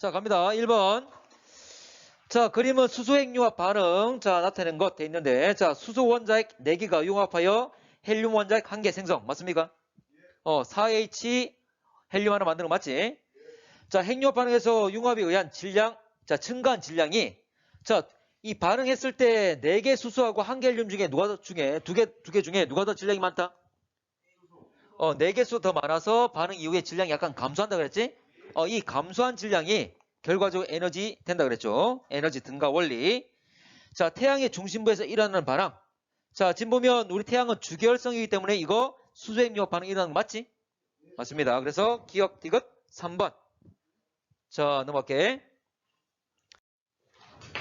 자, 갑니다. 1번. 자, 그림은 수소핵융합 반응, 자, 나타낸 것 돼 있는데, 자, 수소 원자핵 4개가 융합하여 헬륨 원자핵 1개 생성. 맞습니까? 4H 헬륨 하나 만드는 거 맞지? 자, 핵융합 반응에서 융합에 의한 질량, 자, 증가한 질량이, 자, 이 반응했을 때 4개 수소하고 1개 헬륨 중에 두 개 중에 누가 더 질량이 많다? 4개 수소 더 많아서 반응 이후에 질량이 약간 감소한다 그랬지? 이 감소한 질량이 결과적으로 에너지 된다 그랬죠. 에너지 등가 원리. 자, 태양의 중심부에서 일어나는 반응. 자, 지금 보면 우리 태양은 주계열성이기 때문에 이거 수소핵융합 반응이 일어나는 거 맞지? 맞습니다. 그래서 기억 디귿 3번. 자, 넘어갈게.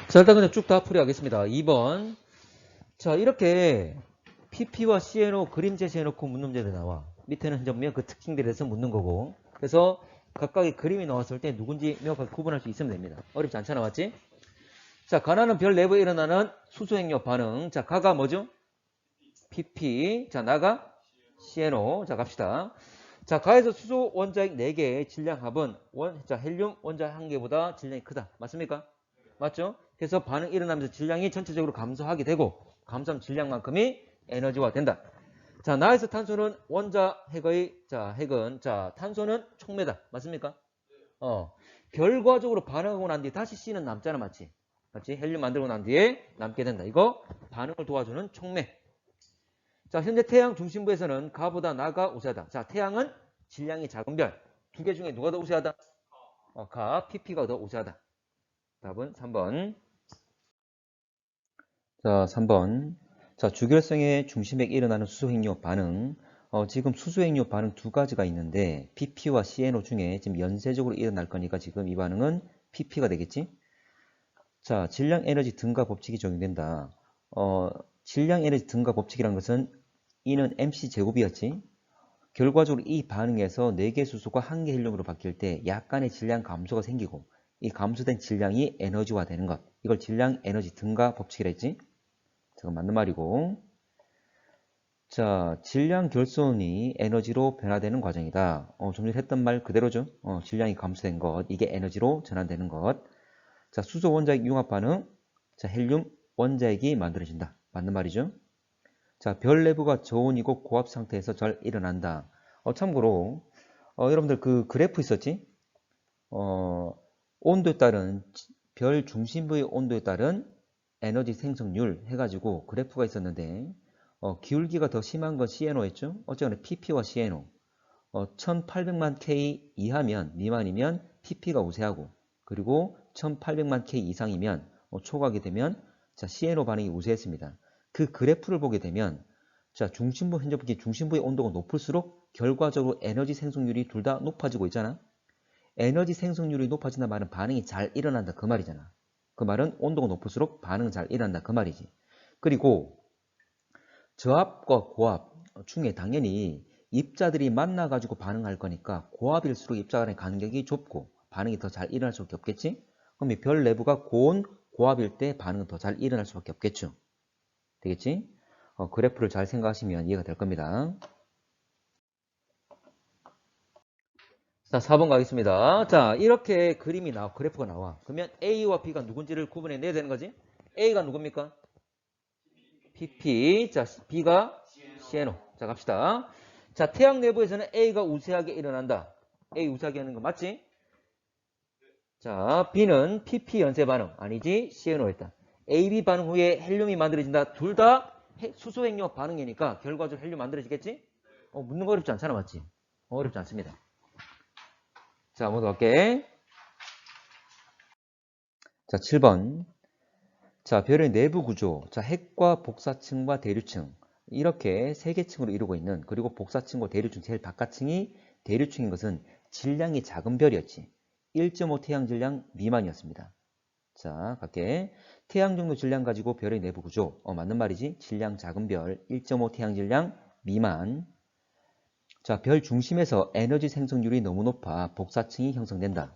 자, 일단 그냥 쭉 다 풀이하겠습니다. 2번. 자, 이렇게 PP와 CNO 그림 제시해놓고 묻는 문제들 나와. 밑에는 보면 그 특징들에 대해서 묻는 거고. 그래서 각각의 그림이 나왔을 때 누군지 명확하게 구분할 수 있으면 됩니다. 어렵지 않잖아, 맞지? 자, 가나는 별 내부에 일어나는 수소핵융합 반응. 자, 가가 뭐죠? PP. 자, 나가 CNO. 자, 갑시다. 자, 가에서 수소 원자핵 4개의 질량 합은 자, 헬륨 원자핵 1개보다 질량이 크다. 맞습니까? 맞죠? 그래서 반응 일어나면서 질량이 전체적으로 감소하게 되고 감소한 질량만큼이 에너지화 된다. 자, 나에서 탄소는 원자핵의 핵은 탄소는 촉매다. 맞습니까? 결과적으로 반응하고 난 뒤에 다시 C는 남잖아. 맞지? 맞지? 헬륨 만들고 난 뒤에 남게 된다. 이거 반응을 도와주는 촉매. 자, 현재 태양 중심부에서는 가보다 나가 우세하다. 자, 태양은 질량이 작은 별. 2개 중에 누가 더 우세하다? 가, PP가 더 우세하다. 답은 3번. 자, 3번. 자, 주결성의 중심에 일어나는 수소핵융합 반응. 지금 수소핵융합 반응 2가지가 있는데 PP와 CNO 중에 지금 연쇄적으로 일어날 거니까 지금 이 반응은 PP가 되겠지? 자, 질량 에너지 등가 법칙이 적용된다. 질량 에너지 등가 법칙이란 것은 E는 MC 제곱이었지? 결과적으로 이 반응에서 4개 수소가 1개 헬륨으로 바뀔 때 약간의 질량 감소가 생기고 이 감소된 질량이 에너지화 되는 것. 이걸 질량 에너지 등가 법칙이라 했지? 잠깐 맞는 말이고. 자, 질량 결손이 에너지로 변화되는 과정이다. 좀 전에 했던 말 그대로죠. 질량이 감소된 것. 이게 에너지로 전환되는 것. 자, 수소 원자핵 융합 반응. 자, 헬륨 원자핵이 만들어진다. 맞는 말이죠. 자, 별 내부가 저온이고 고압 상태에서 잘 일어난다. 참고로 여러분들 그 그래프 있었지? 온도에 따른 별 중심부의 온도에 따른 에너지 생성률 해가지고 그래프가 있었는데 기울기가 더 심한 건 CNO였죠? 어쨌거나 PP와 CNO 1800만 K 이하면 미만이면 PP가 우세하고 그리고 1800만 K 이상이면 초과하게 되면 자, CNO 반응이 우세했습니다. 그 그래프를 보게 되면 자, 중심부 현재 보기 중심부의 온도가 높을수록 결과적으로 에너지 생성률이 둘 다 높아지고 있잖아. 에너지 생성률이 높아진다 말은 반응이 잘 일어난다 그 말이잖아. 그 말은 온도가 높을수록 반응은 잘 일어난다 그 말이지. 그리고 저압과 고압 중에 당연히 입자들이 만나가지고 반응할 거니까 고압일수록 입자 간의 간격이 좁고 반응이 더 잘 일어날 수밖에 없겠지? 그럼 이 별 내부가 고온, 고압일 때 반응은 더 잘 일어날 수밖에 없겠죠. 되겠지? 그래프를 잘 생각하시면 이해가 될 겁니다. 자, 4번 가겠습니다. 자, 이렇게 그림이 나와, 그래프가 나와. 그러면 A와 B가 누군지를 구분해내야 되는 거지? A가 누굽니까? PP. 자, B가 CNO. 자, 갑시다. 자, 태양 내부에서는 A가 우세하게 일어난다. A 우세하게 하는 거 맞지? 자, B는 PP 연쇄 반응. 아니지? CNO였다. AB 반응 후에 헬륨이 만들어진다. 둘 다 수소핵융합 반응이니까 결과적으로 헬륨 만들어지겠지? 묻는 거 어렵지 않잖아, 맞지? 어렵지 않습니다. 자, 모두 갈게. 자, 7번. 자, 별의 내부 구조. 자, 핵과 복사층과 대류층. 이렇게 세 개 층으로 이루고 있는, 그리고 복사층과 대류층, 제일 바깥층이 대류층인 것은 질량이 작은 별이었지. 1.5 태양 질량 미만이었습니다. 자, 갈게. 태양 정도 질량 가지고 별의 내부 구조. 맞는 말이지. 질량 작은 별, 1.5 태양 질량 미만. 자, 별 중심에서 에너지 생성률이 너무 높아 복사층이 형성된다.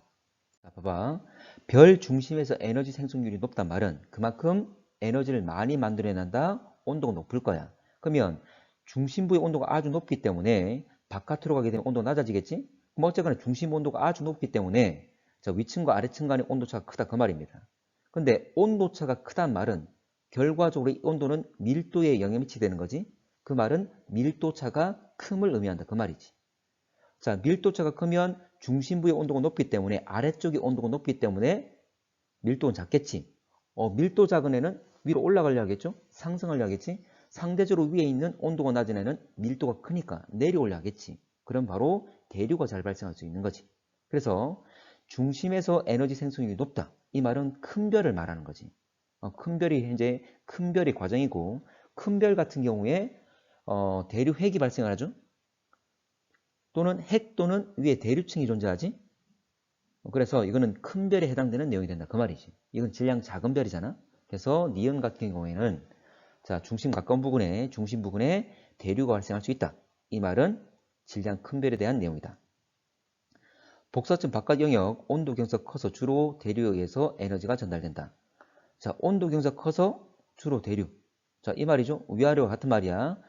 자, 봐봐. 별 중심에서 에너지 생성률이 높단 말은 그만큼 에너지를 많이 만들어낸다. 온도가 높을 거야. 그러면 중심부의 온도가 아주 높기 때문에 바깥으로 가게 되면 온도가 낮아지겠지? 그럼 어쨌거나 중심 온도가 아주 높기 때문에 자, 위층과 아래층 간의 온도차가 크다 그 말입니다. 근데 온도차가 크단 말은 결과적으로 이 온도는 밀도에 영향을 미치게 되는 거지. 그 말은 밀도차가 큼을 의미한다 그 말이지. 자, 밀도차가 크면 중심부의 온도가 높기 때문에 아래쪽의 온도가 높기 때문에 밀도는 작겠지. 밀도 작은 애는 위로 올라가려 하겠죠? 상승하려 하겠지? 상대적으로 위에 있는 온도가 낮은 애는 밀도가 크니까 내려오려 하겠지. 그럼 바로 대류가 잘 발생할 수 있는 거지. 그래서 중심에서 에너지 생성률이 높다. 이 말은 큰 별을 말하는 거지. 큰 별이 현재 큰 별의 과정이고 큰 별 같은 경우에 대류 핵이 발생하죠. 또는 핵 또는 위에 대류층이 존재하지. 그래서 이거는 큰 별에 해당되는 내용이 된다 그 말이지. 이건 질량 작은 별이잖아. 그래서 니은 같은 경우에는 자, 중심 가까운 부분에 중심 부분에 대류가 발생할 수 있다. 이 말은 질량 큰 별에 대한 내용이다. 복사점 바깥 영역 온도 경사가 커서 주로 대류에 의해서 에너지가 전달된다. 자, 온도 경사가 커서 주로 대류. 자, 이 말이죠. 위아래와 같은 말이야.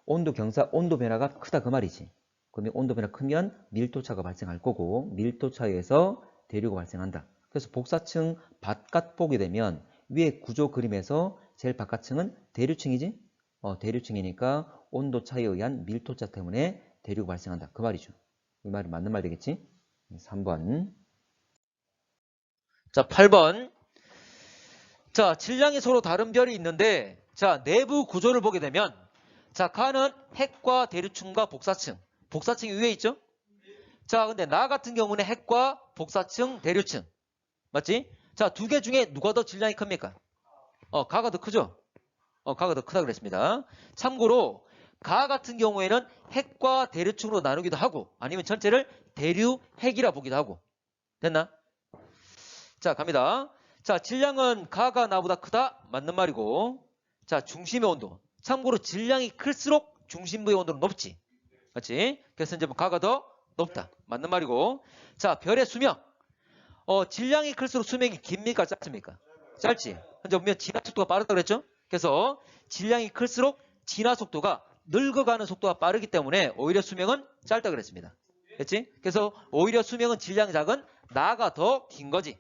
온도 경사, 온도 변화가 크다 그 말이지. 그러면 온도 변화 크면 밀도차가 발생할 거고 밀도차에 의해서 대류가 발생한다. 그래서 복사층 바깥 보게 되면 위에 구조 그림에서 제일 바깥층은 대류층이지? 대류층이니까 온도차에 의한 밀도차 때문에 대류가 발생한다. 그 말이죠. 이 말이 맞는 말 되겠지? 3번. 자, 8번. 자, 질량이 서로 다른 별이 있는데, 자, 내부 구조를 보게 되면, 자, 가는 핵과 대류층과 복사층. 복사층이 위에 있죠? 자, 근데 나 같은 경우는 핵과 복사층, 대류층. 맞지? 자, 두 개 중에 누가 더 질량이 큽니까? 가가 더 크죠? 가가 더 크다 그랬습니다. 참고로, 가 같은 경우에는 핵과 대류층으로 나누기도 하고, 아니면 전체를 대류, 핵이라 보기도 하고. 됐나? 자, 갑니다. 자, 질량은 가가 나보다 크다? 맞는 말이고. 자, 중심의 온도. 참고로 질량이 클수록 중심부의 온도는 높지. 맞지? 그래서 이제 가가 더 높다. 맞는 말이고. 자, 별의 수명. 질량이 클수록 수명이 깁니까? 짧습니까? 짧지. 현재 보면 진화 속도가 빠르다고 그랬죠? 그래서 질량이 클수록 진화 속도가 늙어가는 속도가 빠르기 때문에 오히려 수명은 짧다 그랬습니다. 됐지? 그래서 오히려 수명은 질량이 작은 나가 더 긴 거지.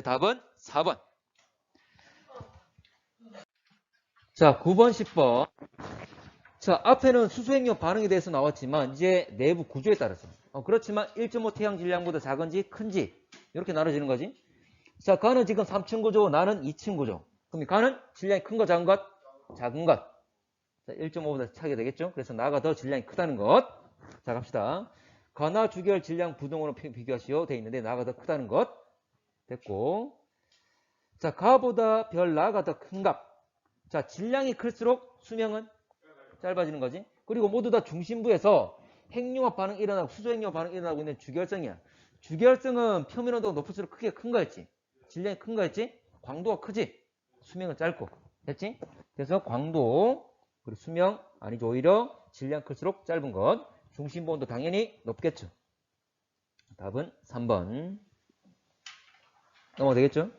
답은 4번. 자, 9번, 10번. 자, 앞에는 수소핵력 반응에 대해서 나왔지만 이제 내부 구조에 따라서 그렇지만 1.5 태양 질량보다 작은지 큰지 이렇게 나눠지는 거지. 자, 가는 지금 3층 구조, 나는 2층 구조. 그럼 가는 질량이 큰 것, 작은 것? 작은 것. 자, 1.5보다 차게 되겠죠. 그래서 나가 더 질량이 크다는 것. 자, 갑시다. 가나 주결 질량 부등호로 비교하시오 돼 있는데 나가 더 크다는 것 됐고. 자, 가보다 별 나가 더 큰 값. 자, 질량이 클수록 수명은 짧아지는 거지. 그리고 모두 다 중심부에서 핵융합 반응이 일어나고 수소핵융합 반응이 일어나고 있는 주결성이야. 주결성은 표면 온도가 높을수록 크게 큰 거였지. 질량이 큰 거였지. 광도가 크지. 수명은 짧고. 됐지? 그래서 광도 그리고 수명 아니죠. 오히려 질량 클수록 짧은 것. 중심부 온도 당연히 높겠죠. 답은 3번. 넘어가 되겠죠?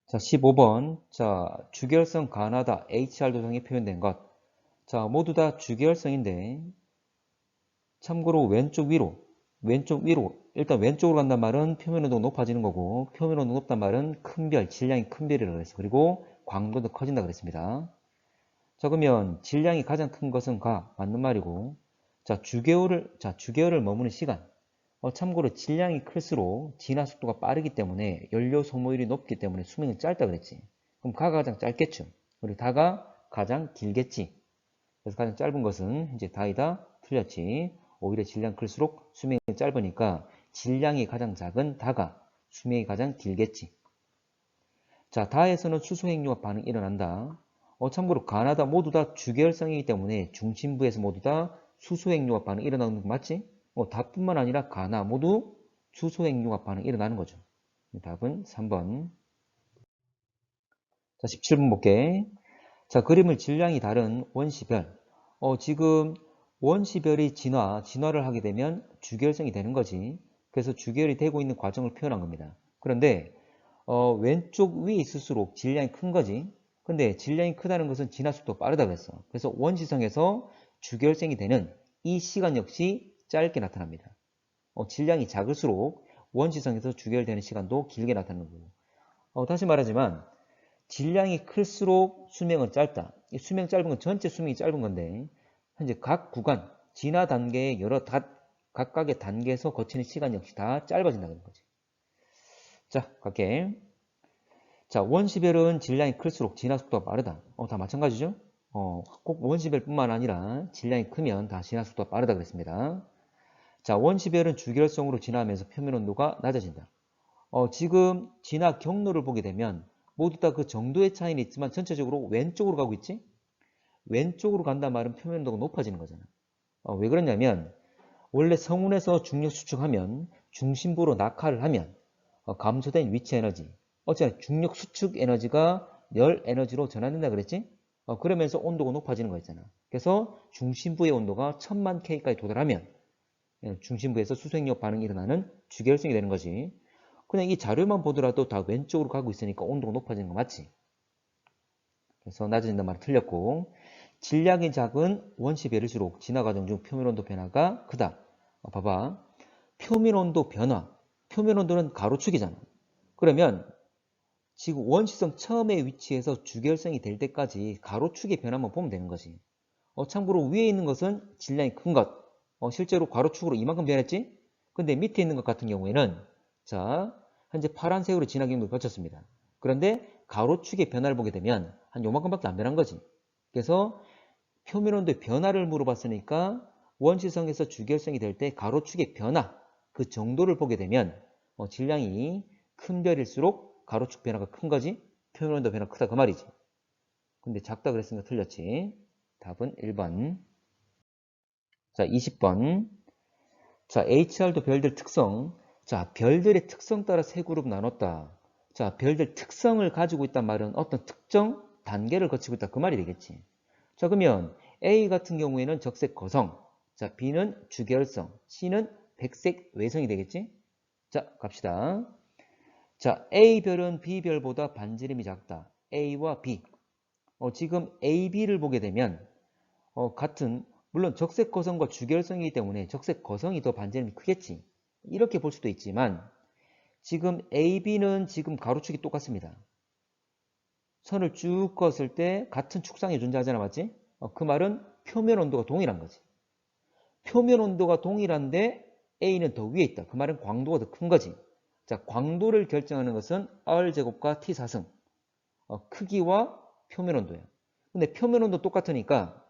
자, 15번. 자, 주결성 가나다 HR 도성이 표현된 것. 자, 모두 다 주결성인데 참고로 왼쪽 위로 일단 왼쪽으로 간단 말은 표면 온도가 높아지는 거고 표면 온도가 높단 말은 큰 별, 질량이 큰 별이라고 했어. 그리고 광도도 커진다 그랬습니다. 자, 그러면 질량이 가장 큰 것은 가 맞는 말이고 자, 주계열을 머무는 시간 참고로 질량이 클수록 진화 속도가 빠르기 때문에 연료 소모율이 높기 때문에 수명이 짧다 그랬지. 그럼 가가 가장 짧겠죠. 그리고 다가 가장 길겠지. 그래서 가장 짧은 것은 이제 다이다 틀렸지. 오히려 질량 클수록 수명이 짧으니까 질량이 가장 작은 다가 수명이 가장 길겠지. 자, 다에서는 수소핵융합 반응이 일어난다. 참고로 가나다 모두 다 주계열성이기 때문에 중심부에서 모두 다 수소핵융합 반응이 일어나는 거 맞지? 다뿐만 아니라 가나 모두 수소핵융합 반응이 일어나는 거죠. 답은 3번. 자, 17번 볼게. 자, 그림을 질량이 다른 원시별. 지금 원시별이 진화를 하게 되면 주계열성이 되는 거지. 그래서 주계열이 되고 있는 과정을 표현한 겁니다. 그런데 왼쪽 위에 있을수록 질량이 큰 거지. 근데 질량이 크다는 것은 진화 속도가 빠르다고 했어. 그래서 원시성에서 주계열성이 되는 이 시간 역시 짧게 나타납니다. 질량이 작을수록 원시성에서 주결되는 시간도 길게 나타나는 거고. 다시 말하지만 질량이 클수록 수명은 짧다. 이 수명 짧은 건 전체 수명이 짧은 건데 현재 각 구간, 진화 단계의 각각의 단계에서 거치는 시간 역시 다 짧아진다는 거지. 자, 갈게. 자, 원시별은 질량이 클수록 진화 속도가 빠르다. 다 마찬가지죠? 꼭 원시별뿐만 아니라 질량이 크면 다 진화 속도가 빠르다 그랬습니다. 자, 원시별은 주결성으로 진화하면서 표면 온도가 낮아진다. 지금 진화 경로를 보게 되면 모두 다 그 정도의 차이는 있지만 전체적으로 왼쪽으로 가고 있지? 왼쪽으로 간단 말은 표면 온도가 높아지는 거잖아. 왜 그러냐면 원래 성운에서 중력 수축하면 중심부로 낙하를 하면 감소된 위치 에너지, 어쨌든 중력 수축 에너지가 열 에너지로 전환된다 그랬지? 그러면서 온도가 높아지는 거 있잖아. 그래서 중심부의 온도가 1000만 K까지 도달하면 중심부에서 수소핵력 반응이 일어나는 주결성이 되는 거지. 그냥 이 자료만 보더라도 다 왼쪽으로 가고 있으니까 온도가 높아지는 거 맞지? 그래서 낮아진다는 말은 틀렸고, 질량이 작은 원시별일수록 진화 과정 중 표면 온도 변화가 크다. 봐봐. 표면 온도 변화. 표면 온도는 가로축이잖아. 그러면 지금 원시성 처음의 위치에서 주결성이 될 때까지 가로축의 변화만 보면 되는 거지. 참고로 위에 있는 것은 질량이 큰 것. 실제로 가로축으로 이만큼 변했지? 근데 밑에 있는 것 같은 경우에는 자, 현재 파란색으로 진화 경로를 거쳤습니다. 그런데 가로축의 변화를 보게 되면 한 요만큼밖에 안 변한 거지. 그래서 표면 온도의 변화를 물어봤으니까 원시성에서 주결성이 될 때 가로축의 변화, 그 정도를 보게 되면 질량이 큰 별일수록 가로축 변화가 큰 거지. 표면 온도 변화가 크다 그 말이지. 근데 작다 그랬으니까 틀렸지. 답은 1번. 자, 20번. 자, HR도 별들 특성. 자, 별들의 특성 따라 세 그룹 나눴다. 자, 별들 특성을 가지고 있단 말은 어떤 특정 단계를 거치고 있다. 그 말이 되겠지. 자, 그러면 A 같은 경우에는 적색 거성. 자, B는 주결성. C는 백색 외성이 되겠지. 자, 갑시다. 자, A별은 B별보다 반지름이 작다. A와 B. 지금 A, B를 보게 되면 같은 물론 적색 거성과 주결성이기 때문에 적색 거성이 더 반지름이 크겠지. 이렇게 볼 수도 있지만 지금 A, B는 지금 가로축이 똑같습니다. 선을 쭉 그었을 때 같은 축상에 존재하잖아, 맞지? 그 말은 표면 온도가 동일한 거지. 표면 온도가 동일한데 A는 더 위에 있다. 그 말은 광도가 더 큰 거지. 자, 광도를 결정하는 것은 R제곱과 T4승. 크기와 표면 온도야. 근데 표면 온도 똑같으니까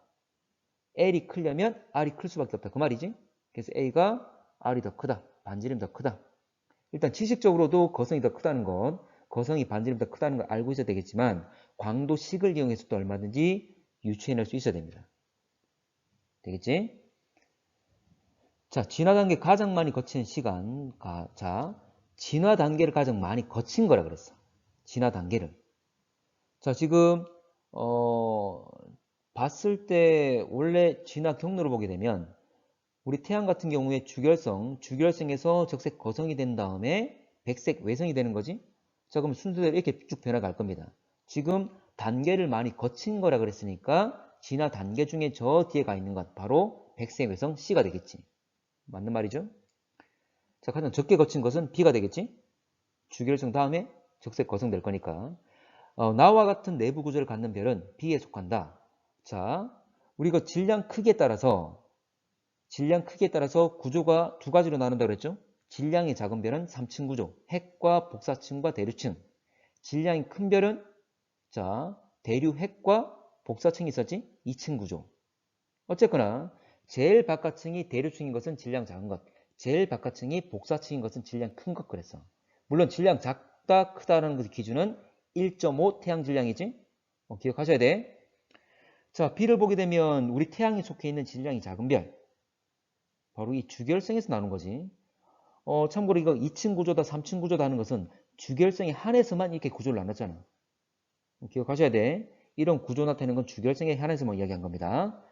L이 크려면 R이 클 수밖에 없다. 그 말이지. 그래서 A가 R이 더 크다. 반지름이 더 크다. 일단 지식적으로도 거성이 더 크다는 것, 거성이 반지름이 더 크다는 걸 알고 있어야 되겠지만 광도식을 이용해서도 얼마든지 유추해낼 수 있어야 됩니다. 되겠지? 자, 진화 단계 가장 많이 거치는 시간. 자, 진화 단계를 가장 많이 거친 거라 그랬어. 진화 단계를. 자, 지금 봤을 때 원래 진화 경로를 보게 되면 우리 태양 같은 경우에 주결성에서 적색 거성이 된 다음에 백색 외성이 되는 거지. 자, 그럼 순서대로 이렇게 쭉 변화갈 겁니다. 지금 단계를 많이 거친 거라 그랬으니까 진화 단계 중에 저 뒤에 가 있는 것 바로 백색 외성 C가 되겠지. 맞는 말이죠? 자, 가장 적게 거친 것은 B가 되겠지. 주결성 다음에 적색 거성 될 거니까. 나와 같은 내부 구조를 갖는 별은 B에 속한다. 자, 우리가 질량 크기에 따라서 구조가 두 가지로 나눈다고 그랬죠? 질량이 작은 별은 3층 구조, 핵과 복사층과 대류층. 질량이 큰 별은 자, 대류 핵과 복사층이 있었지? 2층 구조. 어쨌거나 제일 바깥층이 대류층인 것은 질량 작은 것, 제일 바깥층이 복사층인 것은 질량 큰 것 그랬어. 물론 질량 작다 크다라는 것의 기준은 1.5 태양 질량이지? 기억하셔야 돼. 자, B를 보게 되면 우리 태양에 속해 있는 질량이 작은 별, 바로 이 주결성에서 나오는 거지. 참고로 이거 2층 구조다 3층 구조다 하는 것은 주결성에 한해서만 이렇게 구조를 나눴잖아. 기억하셔야 돼. 이런 구조 나타내는 건 주결성에 한해서만 이야기한 겁니다.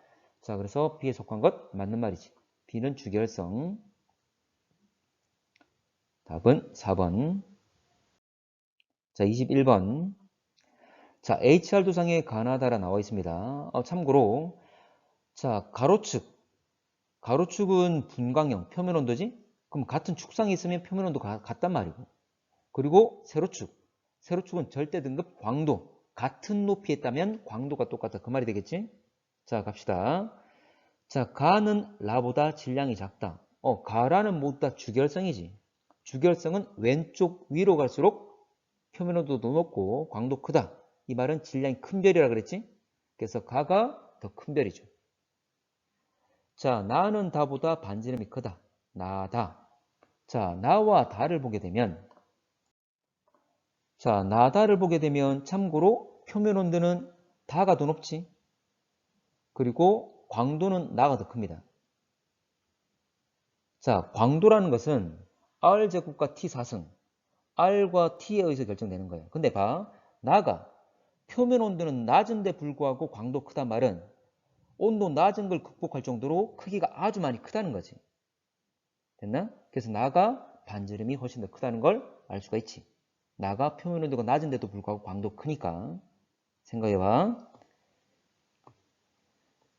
자, 그래서 B에 속한 것 맞는 말이지. B는 주결성. 답은 4번. 자, 21번. 자, HR 도상에 가나다라 나와 있습니다. 참고로 자, 가로축은 분광형 표면 온도지? 그럼 같은 축상이 있으면 표면 온도가 같단 말이고. 그리고 세로축. 세로축은 절대 등급 광도. 같은 높이에 있다면 광도가 똑같다. 그 말이 되겠지? 자, 갑시다. 자, 가는 라보다 질량이 작다. 가라는 모두 다 주결성이지. 주결성은 왼쪽 위로 갈수록 표면 온도도 높고 광도 크다. 이 말은 질량이 큰 별이라 그랬지? 그래서 가가 더 큰 별이죠. 자, 나는 다보다 반지름이 크다. 나다. 자, 나와 다를 보게 되면 자, 나다를 보게 되면 참고로 표면 온도는 다가 더 높지. 그리고 광도는 나가 더 큽니다. 자, 광도라는 것은 R제곱과 T4승, R과 T에 의해서 결정되는 거예요. 근데 봐, 나가 표면 온도는 낮은데 불구하고 광도 크단 말은 온도 낮은 걸 극복할 정도로 크기가 아주 많이 크다는 거지. 됐나? 그래서 나가 반지름이 훨씬 더 크다는 걸 알 수가 있지. 나가 표면 온도가 낮은데도 불구하고 광도 크니까 생각해봐.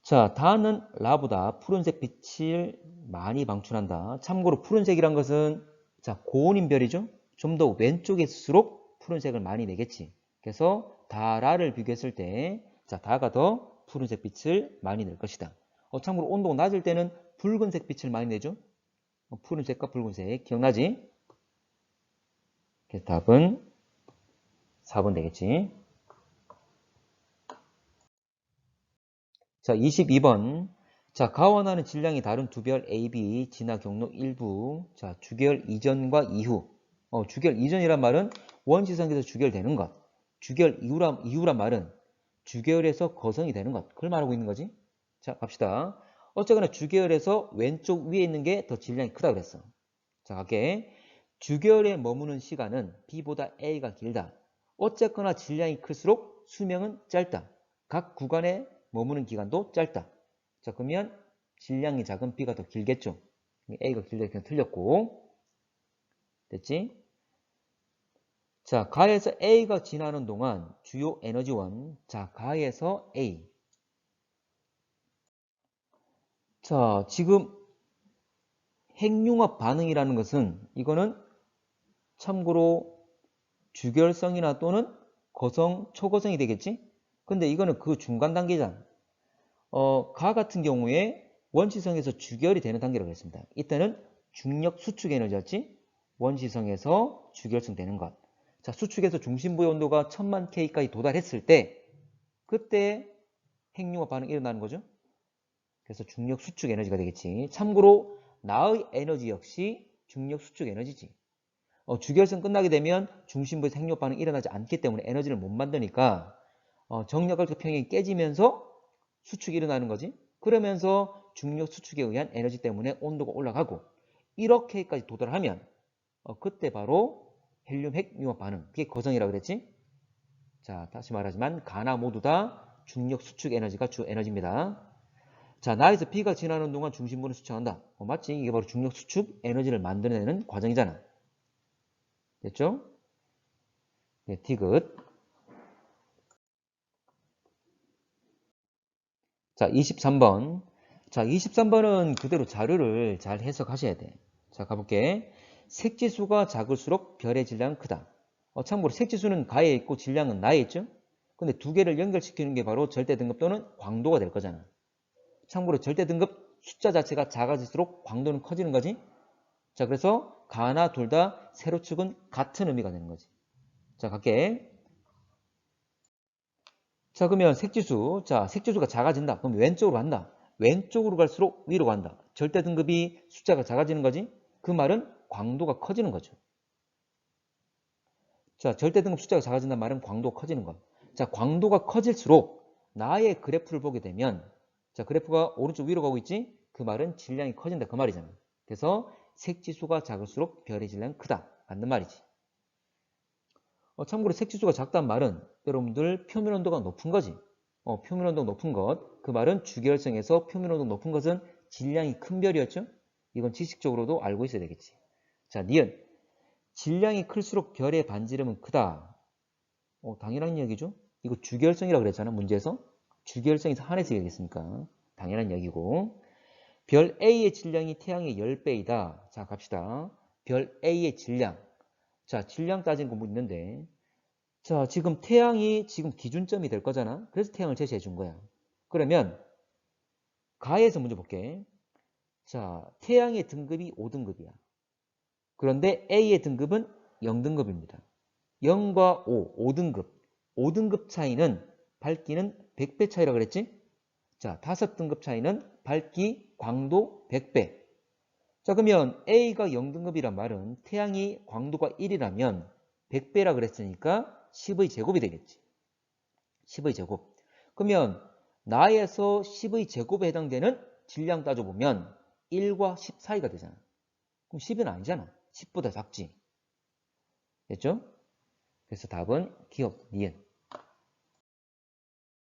자, 다는 라보다 푸른색 빛을 많이 방출한다. 참고로 푸른색이란 것은 자, 고온인 별이죠. 좀 더 왼쪽에 있을수록 푸른색을 많이 내겠지. 그래서 다라를 비교했을 때 자, 다가 더 푸른색 빛을 많이 낼 것이다. 참고로 온도가 낮을 때는 붉은색 빛을 많이 내죠. 푸른색과 붉은색 기억나지? 그래서 답은 4번 되겠지. 자, 22번. 자, 가원하는 질량이 다른 두 별 A, B, 진화 경로 일부. 자, 주결 이전과 이후. 주결 이전이란 말은 원시성에서 주결되는 것. 주결 이후란 말은 주결에서 거성이 되는 것. 그걸 말하고 있는 거지. 자, 갑시다. 어쨌거나 주결에서 왼쪽 위에 있는 게 더 질량이 크다 그랬어. 자, 갈게. 주결에 머무는 시간은 B보다 A가 길다. 어쨌거나 질량이 클수록 수명은 짧다. 각 구간에 머무는 기간도 짧다. 자, 그러면 질량이 작은 B가 더 길겠죠. A가 길다 그냥 틀렸고. 됐지? 자, 가에서 A가 지나는 동안 주요 에너지원. 자, 가에서 A. 자, 지금 핵융합 반응이라는 것은 이거는 참고로 주결성이나 또는 거성, 초거성이 되겠지? 근데 이거는 그 중간 단계잖아. 가 같은 경우에 원시성에서 주결이 되는 단계라고 했습니다. 이때는 중력 수축 에너지였지? 원시성에서 주결성 되는 것. 자, 수축에서 중심부의 온도가 1000만 K까지 도달했을 때 그때 핵융합 반응이 일어나는 거죠. 그래서 중력 수축 에너지가 되겠지. 참고로 나의 에너지 역시 중력 수축 에너지지. 주결성 끝나게 되면 중심부에서 핵융합 반응이 일어나지 않기 때문에 에너지를 못 만드니까 정력활동 평형이 깨지면서 수축이 일어나는 거지. 그러면서 중력 수축에 의한 에너지 때문에 온도가 올라가고 이렇게까지 도달하면 그때 바로 헬륨 핵융합 반응. 그게 거성이라고 그랬지. 자, 다시 말하지만 가나 모두 다 중력 수축 에너지가 주 에너지입니다. 자, 나에서 B가 지나는 동안 중심부는 수축한다. 맞지? 이게 바로 중력 수축 에너지를 만들어내는 과정이잖아. 됐죠? 네, 디귿. 자, 23번. 자, 23번은 그대로 자료를 잘 해석하셔야 돼. 자, 가볼게. 색지수가 작을수록 별의 질량은 크다. 참고로 색지수는 가에 있고 질량은 나에 있죠? 근데 두 개를 연결시키는 게 바로 절대 등급 또는 광도가 될 거잖아. 참고로 절대 등급 숫자 자체가 작아질수록 광도는 커지는 거지. 자, 그래서 가나 둘 다 세로축은 같은 의미가 되는 거지. 자, 갈게. 자, 그러면 색지수. 자, 색지수가 작아진다. 그럼 왼쪽으로 간다. 왼쪽으로 갈수록 위로 간다. 절대 등급이 숫자가 작아지는 거지. 그 말은 광도가 커지는 거죠. 자, 절대 등급 숫자가 작아진다는 말은 광도가 커지는 것. 자, 광도가 커질수록 나의 그래프를 보게 되면 자, 그래프가 오른쪽 위로 가고 있지? 그 말은 질량이 커진다. 그 말이잖아. 그래서 색지수가 작을수록 별의 질량이 크다. 맞는 말이지. 참고로 색지수가 작다는 말은 여러분들 표면 온도가 높은 거지. 표면 온도가 높은 것. 그 말은 주결성에서 표면 온도가 높은 것은 질량이 큰 별이었죠? 이건 지식적으로도 알고 있어야 되겠지. 자, 니은. 질량이 클수록 별의 반지름은 크다. 당연한 얘기죠. 이거 주결성이라고 그랬잖아, 문제에서. 주결성에서 한해서 얘기했으니까 당연한 얘기고. 별 A의 질량이 태양의 10배이다. 자, 갑시다. 별 A의 질량. 자, 질량 따진 거 뭐 있는데. 자, 지금 태양이 지금 기준점이 될 거잖아. 그래서 태양을 제시해 준 거야. 그러면 가에서 문제 볼게. 자, 태양의 등급이 5등급이야. 그런데 A의 등급은 0등급입니다. 0과 5, 5등급. 5등급 차이는 밝기는 100배 차이라 그랬지? 자, 5등급 차이는 밝기, 광도 100배. 자, 그러면 A가 0등급이란 말은 태양이 광도가 1이라면 100배라 그랬으니까 10의 제곱이 되겠지. 10의 제곱. 그러면 나에서 10의 제곱에 해당되는 질량 따져보면 1과 10 사이가 되잖아. 그럼 10은 아니잖아. 10보다 작지. 됐죠? 그래서 답은 기억, 니은.